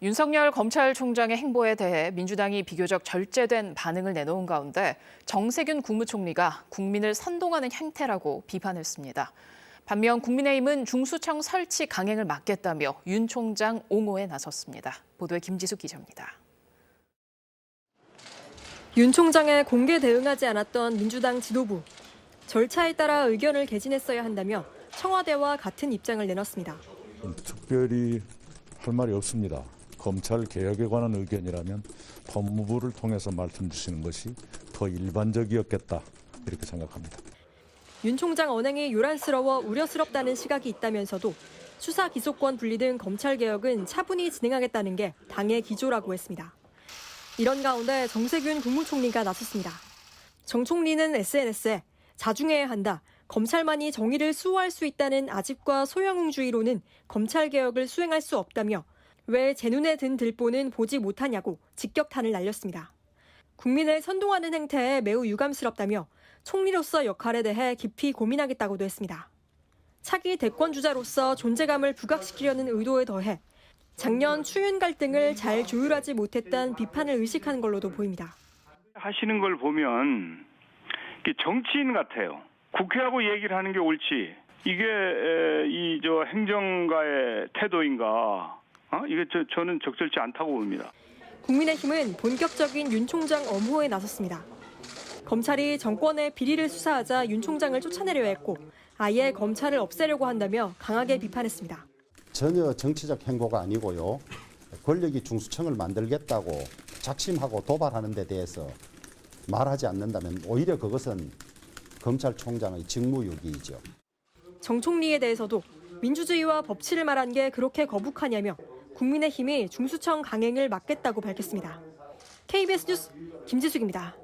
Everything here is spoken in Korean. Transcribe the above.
윤석열 검찰총장의 행보에 대해 민주당이 비교적 절제된 반응을 내놓은 가운데 정세균 국무총리가 국민을 선동하는 행태라고 비판했습니다. 반면 국민의힘은 중수청 설치 강행을 막겠다며 윤 총장 옹호에 나섰습니다. 보도에 김지수 기자입니다. 윤 총장에 공개 대응하지 않았던 민주당 지도부. 절차에 따라 의견을 개진했어야 한다며 청와대와 같은 입장을 내놨습니다. 특별히 할 말이 없습니다. 검찰 개혁에 관한 의견이라면 법무부를 통해서 말씀 주시는 것이 더 일반적이었겠다 이렇게 생각합니다. 윤 총장 언행이 요란스러워 우려스럽다는 시각이 있다면서도 수사 기소권 분리 등 검찰 개혁은 차분히 진행하겠다는 게 당의 기조라고 했습니다. 이런 가운데 정세균 국무총리가 나섰습니다. 정 총리는 SNS에 자중해야 한다. 검찰만이 정의를 수호할 수 있다는 아집과 소영웅주의로는 검찰 개혁을 수행할 수 없다며 왜 제 눈에 든 들보는 보지 못하냐고 직격탄을 날렸습니다. 국민을 선동하는 행태에 매우 유감스럽다며 총리로서 역할에 대해 깊이 고민하겠다고도 했습니다. 차기 대권주자로서 존재감을 부각시키려는 의도에 더해 작년 추윤 갈등을 잘 조율하지 못했다는 비판을 의식한 걸로도 보입니다. 하시는 걸 보면 정치인 같아요. 국회하고 얘기를 하는 게 옳지. 이게 행정가의 태도인가? 이게 저는 적절치 않다고 봅니다. 국민의힘은 본격적인 윤 총장 엄호에 나섰습니다. 검찰이 정권의 비리를 수사하자 윤 총장을 쫓아내려 했고 아예 검찰을 없애려고 한다며 강하게 비판했습니다. 전혀 정치적 행보가 아니고요. 권력이 중수청을 만들겠다고 작심하고 도발하는 데 대해서 말하지 않는다면 오히려 그것은 검찰총장의 직무유기이죠. 정 총리에 대해서도 민주주의와 법치를 말한 게 그렇게 거북하냐며 국민의힘이 중수청 강행을 막겠다고 밝혔습니다. KBS 뉴스 김지숙입니다.